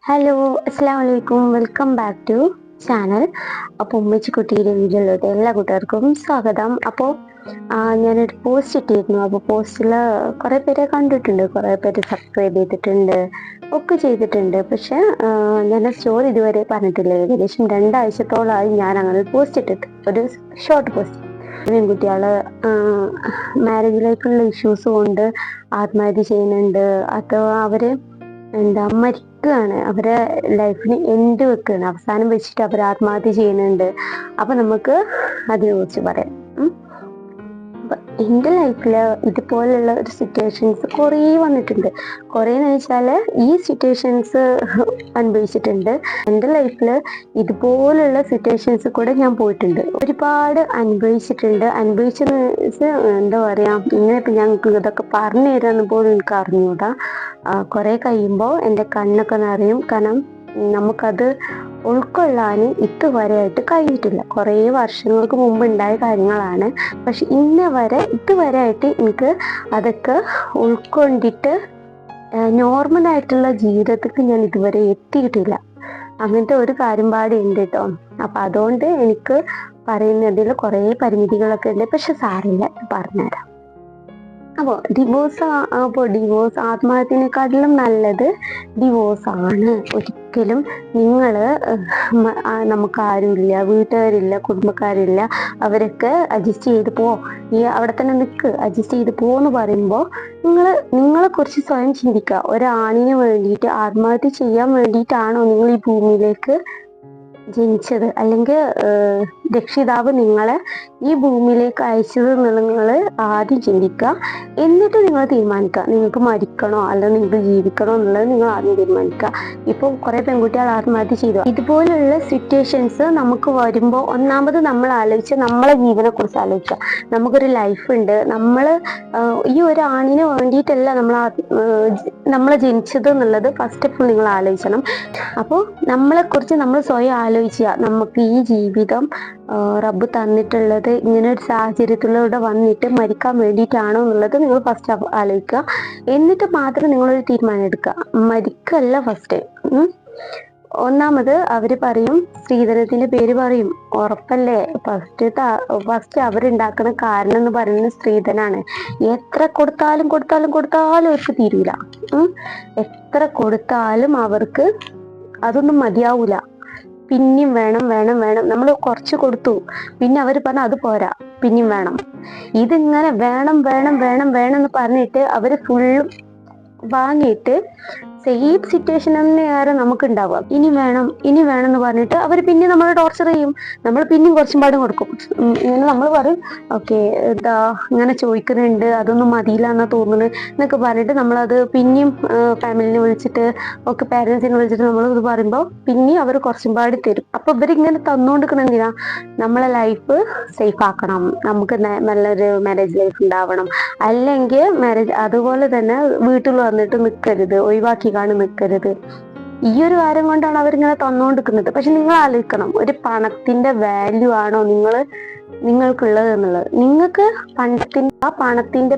Hello, അസ്സാം വലൈക്കും. Welcome back to channel. അപ്പോൾ ഉമ്മച്ചിക്കുട്ടിയുടെ വീഡിയോയിലോട്ട് എല്ലാ കൂട്ടുകാർക്കും സ്വാഗതം. അപ്പോൾ ഞാനൊരു പോസ്റ്റ് ഇട്ടിരുന്നു. അപ്പോൾ പോസ്റ്റിൽ കുറേ പേരെ കണ്ടിട്ടുണ്ട്, കുറേ പേര് സബ്സ്ക്രൈബ് ചെയ്തിട്ടുണ്ട്, ഒക്കെ ചെയ്തിട്ടുണ്ട്. പക്ഷെ ഞാൻ സ്റ്റോറി ഇതുവരെ പറഞ്ഞിട്ടില്ല. ഏകദേശം 2 ആഴ്ചത്തോളമായി ഞാൻ അങ്ങനെ ഒരു പോസ്റ്റ് ഇട്ടിട്ട്, ഒരു ഷോർട്ട് പോസ്റ്റ്. പെൺകുട്ടികള് മാരേജിലേക്കുള്ള ഇഷ്യൂസ് കൊണ്ട് ആത്മഹത്യ ചെയ്യുന്നുണ്ട്, അഥവാ അവര് മരിക്കുകയാണ്, അവരെ ലൈഫിന് എൻഡ് വെക്കുകയാണ്, അവസാനം വെച്ചിട്ട് അവർ ആത്മഹത്യ ചെയ്യുന്നുണ്ട്. അപ്പൊ നമുക്ക് അതിനെ കുറിച്ച് പറയാം. അപ്പൊ എൻ്റെ ലൈഫിൽ ഇതുപോലുള്ള ഒരു സിറ്റുവേഷൻസ് കുറേ വന്നിട്ടുണ്ട്. കുറേന്ന് വെച്ചാൽ ഈ സിറ്റുവേഷൻസ് അനുഭവിച്ചിട്ടുണ്ട്. എൻ്റെ ലൈഫിൽ ഇതുപോലുള്ള സിറ്റുവേഷൻസ് കൂടെ ഞാൻ പോയിട്ടുണ്ട്, ഒരുപാട് അനുഭവിച്ചിട്ടുണ്ട്. അനുഭവിച്ചെന്ന് എന്താ പറയാ, ഇങ്ങനെ ഇപ്പം ഞങ്ങൾക്ക് ഇതൊക്കെ പറഞ്ഞു തരാന്ന് പോലും എനിക്ക് അറിഞ്ഞൂടാ. കുറെ കഴിയുമ്പോൾ എൻ്റെ കണ്ണൊക്കെ നിറയും. കാരണം നമുക്കത് ഉൾക്കൊള്ളാൻ ഇതുവരെയായിട്ട് കഴിഞ്ഞിട്ടില്ല. കുറേ വർഷങ്ങൾക്ക് മുമ്പ് ഉണ്ടായ കാര്യങ്ങളാണ്. പക്ഷെ ഇതുവരെയായിട്ട് എനിക്ക് അതൊക്കെ ഉൾക്കൊണ്ടിട്ട് നോർമലായിട്ടുള്ള ജീവിതത്തിലേക്ക് ഞാൻ ഇതുവരെ എത്തിയിട്ടില്ല. അങ്ങനത്തെ ഒരു കാര്യം പാടുണ്ട് കേട്ടോ. അപ്പം അതുകൊണ്ട് എനിക്ക് പറയുന്നതിൽ കുറേ പരിമിതികളൊക്കെ ഉണ്ട്. പക്ഷെ സാരില്ല, പറഞ്ഞുതരാം. അപ്പോൾ ഡിവോഴ്സ് ആത്മഹത്യനെക്കാട്ടിലും നല്ലത് ഡിവോഴ്സ് ആണ്. ഒരിക്കലും നിങ്ങൾ നമുക്ക് ആരുമില്ല, വീട്ടുകാരില്ല, കുടുംബക്കാരില്ല, അവരൊക്കെ അഡ്ജസ്റ്റ് ചെയ്ത് അവിടെ തന്നെ നിൽക്ക്, അഡ്ജസ്റ്റ് ചെയ്ത് എന്ന് പറയുമ്പോൾ നിങ്ങളെക്കുറിച്ച് സ്വയം ചിന്തിക്കുക. ഒരാണിന് വേണ്ടിയിട്ട് ആത്മഹത്യ ചെയ്യാൻ വേണ്ടിയിട്ടാണോ നിങ്ങൾ ഈ ഭൂമിയിലേക്ക് ജനിച്ചത്? അല്ലെങ്കിൽ രക്ഷിതാവ് നിങ്ങളെ ഈ ഭൂമിയിലേക്ക് അയച്ചത് നിങ്ങൾ ആദ്യം ചിന്തിക്കുക. എന്നിട്ട് നിങ്ങൾ തീരുമാനിക്കുക, നിങ്ങൾക്ക് മരിക്കണോ അല്ലെങ്കിൽ നിങ്ങൾക്ക് ജീവിക്കണോ എന്നുള്ളത് നിങ്ങൾ ആദ്യം തീരുമാനിക്കുക. ഇപ്പോൾ കുറേ പെൺകുട്ടികൾ ആത്മഹത്യ ചെയ്തു. ഇതുപോലുള്ള സിറ്റുവേഷൻസ് നമുക്ക് വരുമ്പോൾ ഒന്നാമത് നമ്മൾ ആലോചിച്ച് നമ്മളെ ജീവനെ കുറിച്ച് ആലോചിക്കുക. നമുക്കൊരു ലൈഫ് ഉണ്ട്. ഈ ഒരു ആണിന് വേണ്ടിയിട്ടല്ല നമ്മളെ ജനിച്ചത് എന്നുള്ളത് ഫസ്റ്റ് ഓഫ് ഓൾ നിങ്ങൾ ആലോചിക്കണം. അപ്പോൾ നമ്മളെക്കുറിച്ച് നമ്മൾ സ്വയം ആലോചിക്കുക. നമുക്ക് ഈ ജീവിതം റബ്ബ് തന്നിട്ടുള്ളത് ഇങ്ങനെ ഒരു സാഹചര്യത്തിലൂടെ വന്നിട്ട് മരിക്കാൻ വേണ്ടിയിട്ടാണോ എന്നുള്ളത് നിങ്ങൾ ഫസ്റ്റ് ആലോചിക്കുക. എന്നിട്ട് മാത്രം നിങ്ങളൊരു തീരുമാനം എടുക്കുക. മരിക്കല്ല ഫസ്റ്റ്. ഒന്നാമത് അവര് പറയും, സ്ത്രീധനത്തിന്റെ പേര് പറയും. ഉറപ്പല്ലേ? ഫസ്റ്റ് അവരുണ്ടാക്കുന്ന കാരണം എന്ന് പറയുന്നത് സ്ത്രീധനാണ്. എത്ര കൊടുത്താലും അവർക്ക് തീരൂല. എത്ര കൊടുത്താലും അവർക്ക് അതൊന്നും മതിയാവൂല. പിന്നെയും വേണം. നമ്മൾ കുറച്ച് കൊടുത്തു, പിന്നെ അവർ പറഞ്ഞ അത് പോരാ, പിന്നെയും വേണം. ഇതിങ്ങനെ വേണം എന്ന് പറഞ്ഞിട്ട് അവര് ഫുള്ളും വാങ്ങിയിട്ട് സെയിം സിറ്റുവേഷൻ തന്നെയാണ് നമുക്ക് ഉണ്ടാവുക. ഇനി വേണം എന്ന് പറഞ്ഞിട്ട് അവർ പിന്നെ നമ്മളെ ടോർച്ചർ ചെയ്യും. നമ്മൾ പിന്നെയും കുറച്ചും പാടും കൊടുക്കും. ഇങ്ങനെ നമ്മൾ പറയും, ഓക്കെ ഇങ്ങനെ ചോദിക്കുന്നുണ്ട്, അതൊന്നും മതിയില്ല എന്നാ തോന്നുന്നു എന്നൊക്കെ പറഞ്ഞിട്ട് നമ്മളത് പിന്നെയും ഫാമിലിനെ വിളിച്ചിട്ട് പാരൻസിനെ വിളിച്ചിട്ട് നമ്മൾ ഇത് പറയുമ്പോൾ പിന്നെയും അവർ കുറച്ചും പാടി തരും. അപ്പൊ ഇവരിങ്ങനെ തന്നുകൊണ്ടിരിക്കുന്ന എന്തിനാ? നമ്മളെ ലൈഫ് സേഫ് ആക്കണം, നമുക്ക് നല്ലൊരു മാരേജ് ലൈഫ് ഉണ്ടാവണം. അല്ലെങ്കിൽ അതുപോലെ തന്നെ വീട്ടിൽ വന്നിട്ട് നിൽക്കരുത്, ഒഴിവാക്കി നിൽക്കരുത്. ഈ ഒരു കാര്യം കൊണ്ടാണ് അവരിങ്ങനെ തന്നുകൊണ്ടിരിക്കുന്നത്. പക്ഷെ നിങ്ങൾ ആലോചിക്കണം, ഒരു പണത്തിന്റെ വാല്യൂ ആണോ നിങ്ങൾക്കുള്ളത് എന്നുള്ളത്? നിങ്ങൾക്ക് പണ്ടത്തിന്റെ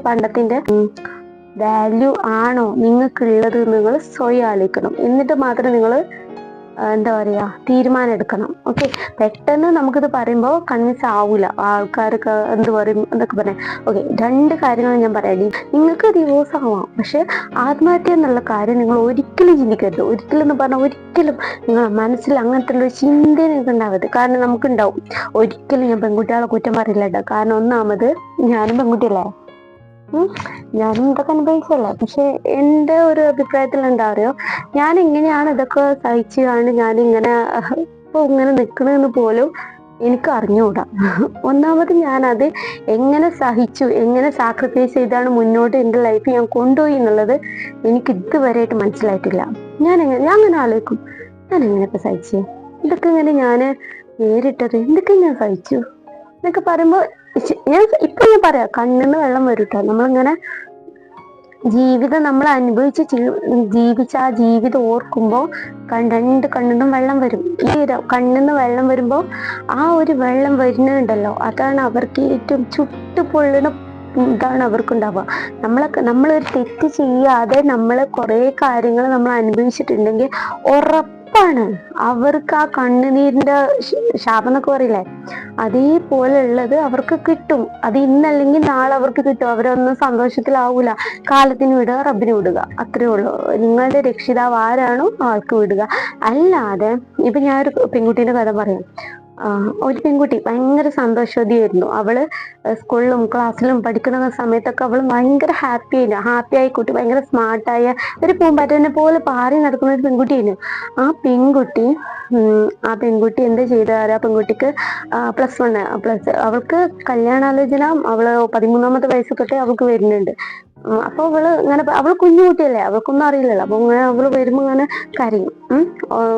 വാല്യൂ ആണോ നിങ്ങൾക്കുള്ളത്? നിങ്ങൾ സ്വയം ആലോചിക്കണം. എന്നിട്ട് മാത്രം നിങ്ങൾ തീരുമാനം എടുക്കണം. ഓക്കെ, പെട്ടെന്ന് നമുക്കിത് പറയുമ്പോൾ കൺവിൻസ് ആവൂല. ആൾക്കാർക്ക് എന്ത് പറയും എന്നൊക്കെ പറയാം. ഓക്കെ, 2 കാര്യങ്ങൾ ഞാൻ പറയാം. നിങ്ങൾക്ക് ഡിവോഴ്സ് ആവാം, പക്ഷെ ആത്മഹത്യ എന്നുള്ള കാര്യം നിങ്ങൾ ഒരിക്കലും ചിന്തിക്കരുത്. ഒരിക്കലും നിങ്ങളുടെ മനസ്സിൽ അങ്ങനത്തെ ഒരു ചിന്ത നിങ്ങൾക്ക് ഉണ്ടാവരുത്. കാരണം നമുക്കുണ്ടാവും. ഒരിക്കലും ഞാൻ പെൺകുട്ടികളെ കുറ്റം പറയില്ല കേട്ടോ. കാരണം ഒന്നാമത് ഞാനും പെൺകുട്ടിയല്ലേ, ഞാനും ഇതൊക്കെ അനുഭവിച്ചല്ല. പക്ഷെ എൻ്റെ ഒരു അഭിപ്രായത്തിൽ എന്താ പറയുക, ഞാൻ എങ്ങനെയാണ് ഇതൊക്കെ സഹിച്ചാണ് ഞാനിങ്ങനെ ഇങ്ങനെ നിൽക്കണമെന്ന് പോലും എനിക്ക് അറിഞ്ഞുകൂടാ. ഒന്നാമത് ഞാനത് എങ്ങനെ സഹിച്ചു, എങ്ങനെ സാക്രിഫൈസ് ചെയ്താണ് മുന്നോട്ട് എൻ്റെ ലൈഫ് ഞാൻ കൊണ്ടുപോയി എന്നുള്ളത് എനിക്ക് ഇതുവരെയായിട്ട് മനസ്സിലായിട്ടില്ല. ഞാൻ അങ്ങനെ ആലോചിക്കും, ഞാൻ എങ്ങനെയൊക്കെ സഹിച്ചു, ഇതൊക്കെ ഇങ്ങനെ ഞാൻ നേരിട്ടത് എന്തൊക്കെ ഞാൻ സഹിച്ചു എന്നൊക്കെ പറയുമ്പോൾ ഞാൻ പറയാം, കണ്ണിന്ന് വെള്ളം വരൂട്ടോ. നമ്മളിങ്ങനെ ജീവിതം നമ്മൾ ജീവിച്ച ആ ജീവിതം ഓർക്കുമ്പോൾ 2 കണ്ണിന്നും വെള്ളം വരും. ഈ കണ്ണിന്ന് വെള്ളം വരുമ്പോൾ ആ ഒരു വെള്ളം വരുന്നുണ്ടല്ലോ, അതാണ് അവർക്ക് ഏറ്റവും ഇതാണ് അവർക്കുണ്ടാവുക. നമ്മളൊരു തെറ്റ് ചെയ്യാതെ നമ്മൾ കുറേ കാര്യങ്ങൾ നമ്മൾ അനുഭവിച്ചിട്ടുണ്ടെങ്കിൽ ഉറപ്പാണ് അവർക്ക് ആ കണ്ണുനീരിന്റെ ശാപം എന്നൊക്കെ പറയില്ലേ, അതേപോലെ ഉള്ളത് അവർക്ക് കിട്ടും. അത് ഇന്നല്ലെങ്കിൽ നാളെ അവർക്ക് കിട്ടും. അവരൊന്നും സന്തോഷത്തിലാവൂല. കാലത്തിന് വിടുക, റബ്ബിന് വിടുക, അത്രേ ഉള്ളൂ. നിങ്ങളുടെ രക്ഷിതാവ് ആരാണോ ആൾക്ക് വിടുക. അല്ലാതെ ഇപ്പൊ ഞാനൊരു പെൺകുട്ടീന്റെ കഥ പറയാം. ഒരു പെൺകുട്ടി ഭയങ്കര സന്തോഷവതിയായിരുന്നു. അവള് സ്കൂളിലും ക്ലാസ്സിലും പഠിക്കുന്ന സമയത്തൊക്കെ അവൾ ഭയങ്കര ഹാപ്പിയായി കുട്ടി, ഭയങ്കര സ്മാർട്ടായ ഒരു പൂമ്പാറ്റനെ പോലെ പാറി നടക്കുന്ന ഒരു പെൺകുട്ടിയായിരുന്നു. ആ പെൺകുട്ടി എന്താ ചെയ്ത, ആ പെൺകുട്ടിക്ക് അവൾക്ക് കല്യാണാലോചന അവള് 13ാമത്തെ വയസ്സ് തൊട്ടേ അവൾക്ക് വരുന്നുണ്ട്. അപ്പൊ അവള് കുഞ്ഞു കുട്ടിയല്ലേ, അവൾക്കൊന്നും അറിയില്ലല്ലോ. അപ്പൊ അവള് വരുമ്പോ ഇങ്ങനെ കരയും.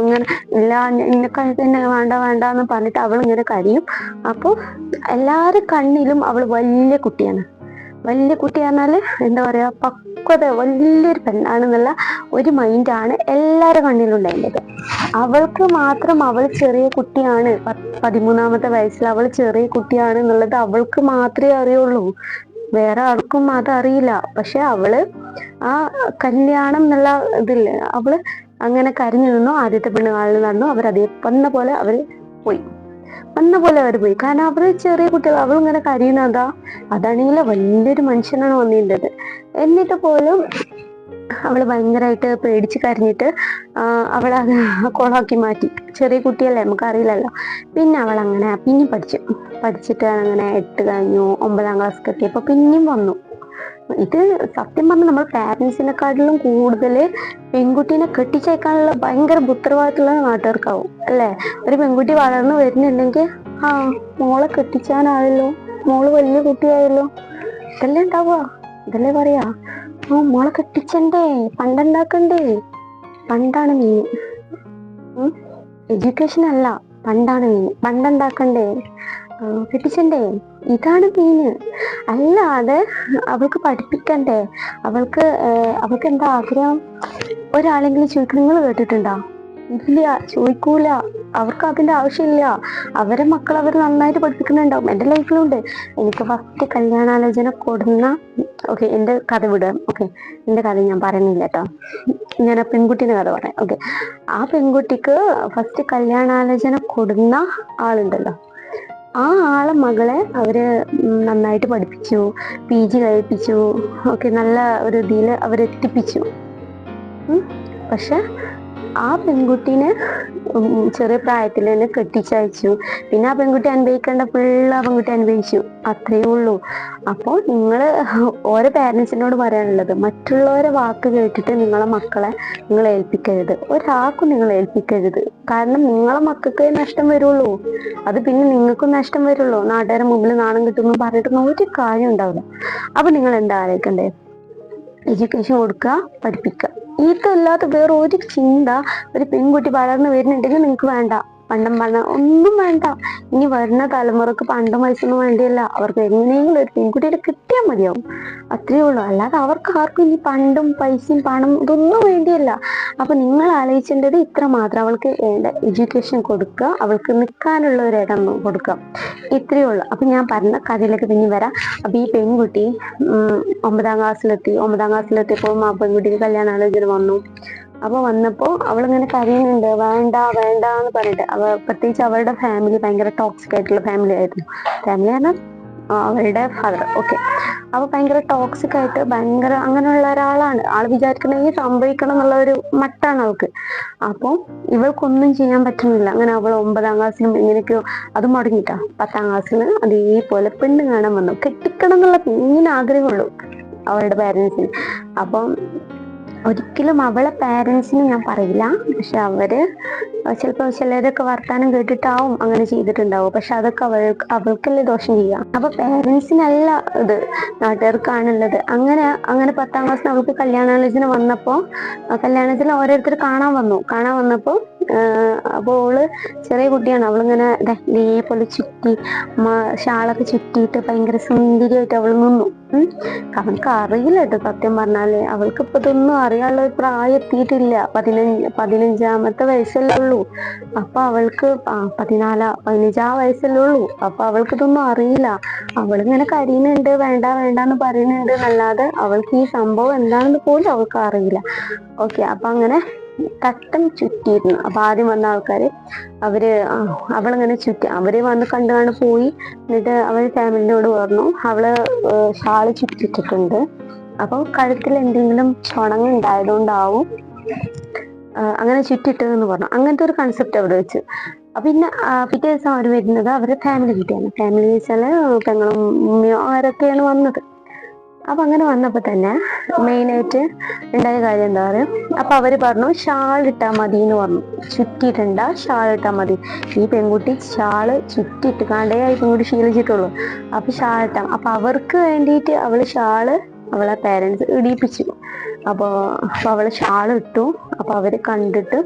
ഇങ്ങനെ ഇല്ല ഇന്നെ വേണ്ട വേണ്ട എന്ന് പറഞ്ഞിട്ട് അവൾ ഇങ്ങനെ കരയും. അപ്പൊ എല്ലാരും കണ്ണിലും അവള് വലിയ കുട്ടിയാണ്. വലിയ കുട്ടി പറഞ്ഞാല് എന്താ പറയാ, പക്വത, വലിയൊരു പെണ്ണാണെന്നുള്ള ഒരു മൈൻഡാണ് എല്ലാരുടെ കണ്ണിലും ഉണ്ടായിരുന്നത്. അവൾക്ക് മാത്രം അവൾ ചെറിയ കുട്ടിയാണ്, 13ാമത്തെ വയസ്സിൽ അവൾ ചെറിയ കുട്ടിയാണ് എന്നുള്ളത് അവൾക്ക് മാത്രമേ അറിയുള്ളൂ. വേറെ ആർക്കും അതറിയില്ല. പക്ഷെ അവള് ആ കല്യാണം എന്നുള്ള ഇതില്ലേ, അവള് അങ്ങനെ കരഞ്ഞു നിന്നു. ആദ്യത്തെ പെണ്ണ് കാണൽ നടന്നു. വന്ന പോലെ അവര് പോയി. കാരണം അവര് ചെറിയ കുട്ടികൾ. അവളിങ്ങനെ കരയുന്നതാ. അതാണെങ്കില് വലിയൊരു മനുഷ്യനാണ് വന്നിരുന്നത്. എന്നിട്ട് പോലും അവള് ഭയങ്കരമായിട്ട് പേടിച്ച് കരഞ്ഞിട്ട് അവളത് കോളാക്കി മാറ്റി. ചെറിയ കുട്ടിയല്ലേ, നമുക്ക് അറിയില്ലല്ലോ. പിന്നെ അവൾ അങ്ങനെ പിന്നെയും പഠിച്ചിട്ട് അങ്ങനെ 8 കഴിഞ്ഞു, 9ാം ക്ലാസ് എത്തിയപ്പോ പിന്നെയും വന്നു. ഇത് സത്യം പറഞ്ഞാൽ നമ്മൾ പാരന്റ്സിനെക്കാട്ടിലും കൂടുതൽ പെൺകുട്ടീനെ കെട്ടിച്ചേക്കാനുള്ള ഭയങ്കര ഉത്തരവാദിത്തമുള്ള നാട്ടുകാർക്കാവും അല്ലേ. ഒരു പെൺകുട്ടി വളർന്നു വരുന്നുണ്ടെങ്കിൽ മോളെ കെട്ടിച്ചാനായല്ലോ, മോള് വലിയ കുട്ടിയായല്ലോ, ഇതല്ലേ ഉണ്ടാവുക. ഇതല്ലേ പറയാ, മോളെ കെട്ടിച്ചണ്ടേ, പണ്ടുണ്ടാക്കണ്ടേ. പണ്ടാണ് മെയിൻ. എഡ്യൂക്കേഷൻ അല്ല, പണ്ടാണ് മെയിൻ. പണ്ടുണ്ടാക്കണ്ടേ, കെട്ടിച്ചണ്ടേ, ഇതാണ് മെയിന്. അല്ലാതെ അവൾക്ക് പഠിപ്പിക്കണ്ടേ. അവൾക്ക് എന്താ ആഗ്രഹം? ഒരാളെങ്കിലും ചോദിക്കും, നിങ്ങൾ കേട്ടിട്ടുണ്ടോ? ഇല്ല, ചോദിക്കൂല. അവർക്ക് അതിന്റെ ആവശ്യമില്ല. അവരെ മക്കൾ അവർ നന്നായിട്ട് പഠിപ്പിക്കുന്നുണ്ടാവും. എൻ്റെ ലൈഫിലുണ്ട്. എനിക്ക് ഫസ്റ്റ് കല്യാണാലോചന കൊടുന്ന എന്റെ കഥ വിടാം. എന്റെ കഥ ഞാൻ പറയുന്നില്ല കേട്ടോ. ഞാൻ ആ പെൺകുട്ടീന്റെ കഥ പറയാം. ആ പെൺകുട്ടിക്ക് ഫസ്റ്റ് കല്യാണാലോചന കൊടുന്ന ആളുണ്ടല്ലോ, ആ ആളെ മകളെ അവര് നന്നായിട്ട് പഠിപ്പിച്ചു, PG കഴിപ്പിച്ചു, നല്ല ഒരു ഇതിൽ അവരെത്തിപ്പിച്ചു. പക്ഷെ ആ പെൺകുട്ടീനെ ചെറിയ പ്രായത്തിൽ തന്നെ കെട്ടിച്ചയച്ചു. പിന്നെ ആ പെൺകുട്ടി അനുഭവിക്കേണ്ട ഫുള്ള് ആ പെൺകുട്ടി അനുഭവിച്ചു. അത്രയേ ഉള്ളൂ. അപ്പോൾ നിങ്ങൾ ഓരോ പാരന്റ്സിനോട് പറയാനുള്ളത്, മറ്റുള്ളവരെ വാക്ക് കേട്ടിട്ട് നിങ്ങളെ മക്കളെ നിങ്ങൾ ഏൽപ്പിക്കരുത്. ഒരാൾക്കും നിങ്ങൾ ഏൽപ്പിക്കരുത്. കാരണം നിങ്ങളെ മക്കൾക്ക് നഷ്ടം വരുള്ളൂ. അത് പിന്നെ നിങ്ങൾക്കും നഷ്ടം വരുള്ളൂ. നാട്ടുകാരുടെ മുമ്പിൽ നാണം കിട്ടുന്നു പറഞ്ഞിട്ടൊന്നും ഒരു കാര്യം ഉണ്ടാവില്ല. അപ്പൊ നിങ്ങൾ എന്താ ആലോചിക്കണ്ടേ? എഡ്യൂക്കേഷൻ കൊടുക്കുക, പഠിപ്പിക്കുക. ഇതല്ലാതെ വേറെ ഒരു ചിന്ത ഒരു പെൺകുട്ടി വളർന്നു വരുന്നുണ്ടെങ്കിൽ നിങ്ങൾക്ക് വേണ്ട. ഒന്നും വേണ്ട. ഇനി വരുന്ന തലമുറക്ക് പണ്ടും വയസ്സൊന്നും വേണ്ടിയല്ല. അവർക്ക് എങ്ങനെയെങ്കിലും ഒരു പെൺകുട്ടിയെ കിട്ടിയാൽ മതിയാവും. അത്രയേ ഉള്ളൂ. അല്ലാതെ അവർക്ക് ആർക്കും ഇനി പണ്ടും പൈസയും പണം ഇതൊന്നും വേണ്ടിയല്ല. അപ്പൊ നിങ്ങൾ ആലോചിക്കേണ്ടത് ഇത്ര മാത്രം. അവൾക്ക് എഡ്യൂക്കേഷൻ കൊടുക്കുക, അവൾക്ക് നിൽക്കാനുള്ള ഒരു ഇടം കൊടുക്കുക. ഇത്രയേ ഉള്ളൂ. അപ്പൊ ഞാൻ പറഞ്ഞ കഥയിലേക്ക് പിന്നെ വരാം. അപ്പൊ ഈ പെൺകുട്ടി 9ാം ക്ലാസ്സിലെത്തിയപ്പോൾ ആ പെൺകുട്ടിക്ക് കല്യാണാലോചന വന്നു. അപ്പൊ വന്നപ്പോ അവളിങ്ങനെ കരയുന്നുണ്ട്, വേണ്ട വേണ്ട എന്ന് പറഞ്ഞിട്ട്. പ്രത്യേകിച്ച് അവളുടെ ഫാമിലി ഭയങ്കര ടോക്സിക് ആയിട്ടുള്ള ഫാമിലി ആയിരുന്നു. ഫാമിലി പറഞ്ഞാൽ അവളുടെ ഫാദർ. അപ്പൊ ഭയങ്കര ടോക്സിക് ആയിട്ട് ഭയങ്കര അങ്ങനെയുള്ള ഒരാളാണ്. ആള് വിചാരിക്കണമെങ്കിൽ സംഭവിക്കണം എന്നുള്ള ഒരു മട്ടാണ് അവൾക്ക്. അപ്പൊ ഇവൾക്കൊന്നും ചെയ്യാൻ പറ്റുന്നില്ല. അങ്ങനെ അവൾ 9ാം ക്ലാസ്സിലും എങ്ങനെയൊക്കെയോ അത് മുടങ്ങിട്ടാ 10ാം ക്ലാസ്സിൽ അതേപോലെ പെണ്ണ് കാണാൻ വന്നു. കെട്ടിക്കണം എന്നുള്ള മെയിൻ ആഗ്രഹമുള്ളൂ അവളുടെ പാരന്റ്സിന്. അപ്പം ഒരിക്കലും അവളെ പാരന്റ്സിന് ഞാൻ പറയില്ല. പക്ഷെ അവര് ചിലപ്പോൾ ചിലരൊക്കെ വർത്താനം കേട്ടിട്ടാവും അങ്ങനെ ചെയ്തിട്ടുണ്ടാവും. പക്ഷെ അതൊക്കെ അവൾക്കല്ലേ ദോഷം ചെയ്യാം. അപ്പൊ പാരന്റ്സിനല്ല ഇത്, നാട്ടുകാർക്കാണുള്ളത്. അങ്ങനെ 10ാം ക്ലാസ്സിന് അവൾക്ക് കല്യാണാലോചന വന്നപ്പോ കല്യാണത്തിന് ഓരോരുത്തർ കാണാൻ വന്നപ്പോ അപ്പോൾ ഓള് ചെറിയ കുട്ടിയാണ്, അവളിങ്ങനെ ഇതേപോലെ ചുറ്റി ഷാളൊക്കെ ചുറ്റിയിട്ട് ഭയങ്കര സുന്ദരിയായിട്ട് അവൾ നിന്നു. അവൾക്ക് അറിയില്ല കേട്ടോ സത്യം പറഞ്ഞാല്, അവൾക്ക് ഇപ്പൊ ഇതൊന്നും അറിയാനുള്ള ഒരു പ്രായം എത്തിയിട്ടില്ല. 15 വയസ്സല്ലേ ഉള്ളൂ. അപ്പൊ അവൾക്ക് 15 വയസ്സല്ലേ ഉള്ളൂ. അപ്പൊ അവൾക്ക് ഇതൊന്നും അറിയില്ല. അവളിങ്ങനെ കരയുന്നുണ്ട്, വേണ്ട വേണ്ടാന്ന് പറയുന്നുണ്ട് എന്നല്ലാതെ അവൾക്ക് ഈ സംഭവം എന്താണെന്ന് പോലും അവൾക്ക് അറിയില്ല. ഓക്കെ, അപ്പൊ അങ്ങനെ തട്ടം ചുറ്റിയിരുന്നു. അപ്പൊ ആദ്യം വന്ന ആൾക്കാര് അവളിങ്ങനെ ചുറ്റി, അവര് വന്ന് കണ്ടാണ് പോയി. എന്നിട്ട് അവര് ഫാമിലിനോട് പറഞ്ഞു അവള് ഷാള് ചുറ്റിട്ടിട്ടുണ്ട്, അപ്പൊ കഴുത്തിൽ എന്തെങ്കിലും ചുണങ്ങുണ്ടായതുകൊണ്ടാവും അങ്ങനെ ചുറ്റിട്ടതെന്ന് പറഞ്ഞു. അങ്ങനത്തെ ഒരു കൺസെപ്റ്റ് അവിടെ വെച്ച്. പിന്നെ പിറ്റേ ദിവസം അവർ വരുന്നത് അവരുടെ ഫാമിലി കിട്ടിയാണ്. ഫാമിലി വെച്ചാല് പെങ്ങളും ഉമ്മയും ആരൊക്കെയാണ് വന്നത്. അപ്പൊ അങ്ങനെ വന്നപ്പോ തന്നെ മെയിനായിട്ട് ഉണ്ടായ കാര്യം എന്താ പറയുക, അപ്പൊ അവര് പറഞ്ഞു ഷാൾ ഇട്ടാ മതി എന്ന് പറഞ്ഞു. ചുറ്റിട്ടുണ്ട, ഷാൾ ഇട്ടാ മതി. ഈ പെൺകുട്ടി ഷാള് ചുറ്റിട്ട് കാണ്ടേ ഈ പെൺകുട്ടി ശീലിച്ചിട്ടുള്ളൂ. അപ്പൊ ഷാൾ ഇട്ടാ, അപ്പൊ അവർക്ക് വേണ്ടിയിട്ട് അവള് ഷാള് അവളെ പേരൻസ് ഇടിയിപ്പിച്ചു. അപ്പൊ അവള് ഷാള് ഇട്ടു. അപ്പൊ അവര് കണ്ടിട്ട്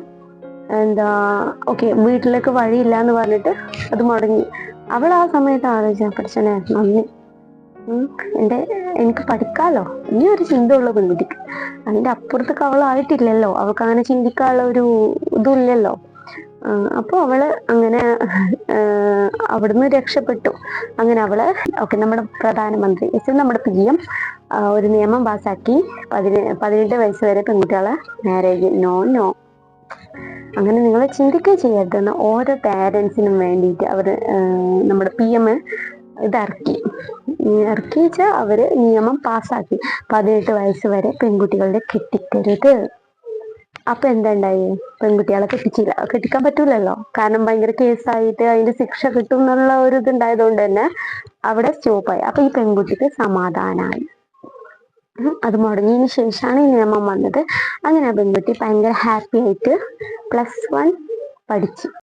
എന്താ ഓക്കെ, വീട്ടിലേക്ക് വഴിയില്ല എന്ന് പറഞ്ഞിട്ട് അത് മുടങ്ങി. അവൾ ആ സമയത്ത് ആലോചിച്ച, പഠിച്ചനെ നന്ദി, എനിക്ക് പഠിക്കാലോ, ഈ ഒരു ചിന്ത ഉള്ള പെൺകുട്ടിക്ക്. അതിന്റെ അപ്പുറത്തേക്ക് അവളായിട്ടില്ലല്ലോ, അവൾക്ക് അങ്ങനെ ചിന്തിക്കാനുള്ള ഒരു ഇതുമില്ലല്ലോ. അപ്പൊ അവള് അങ്ങനെ അവിടുന്ന് രക്ഷപ്പെട്ടു. അങ്ങനെ അവള് ഓക്കെ, നമ്മുടെ പ്രധാനമന്ത്രി നമ്മുടെ PM ഒരു നിയമം പാസാക്കി, 18 വയസ്സ് വരെ പെൺകുട്ടികളെ മാരേജ് നോ. അങ്ങനെ നിങ്ങൾ ചിന്തിക്കുക ചെയ്യരുതെന്ന് ഓരോ പാരൻസിനും വേണ്ടിയിട്ട് നമ്മുടെ PM ഇറക്കി വെച്ചാൽ അവര് നിയമം പാസ്സാക്കി, 18 വയസ്സ് വരെ പെൺകുട്ടികളുടെ കെട്ടിക്കരുത്. അപ്പൊ എന്താണ്ടായി, പെൺകുട്ടികളെ കെട്ടിക്കാൻ പറ്റൂലല്ലോ, കാരണം ഭയങ്കര കേസായിട്ട് അതിന്റെ ശിക്ഷ കിട്ടും എന്നുള്ള ഒരു ഇതുണ്ടായതുകൊണ്ട് തന്നെ അവിടെ സ്റ്റോപ്പായി. അപ്പൊ ഈ പെൺകുട്ടിക്ക് സമാധാനമായി. അത് മുടങ്ങിയതിന് ശേഷമാണ് ഈ നിയമം വന്നത്. അങ്ങനെ ആ പെൺകുട്ടി ഭയങ്കര ഹാപ്പി ആയിട്ട് +1 പഠിച്ചു.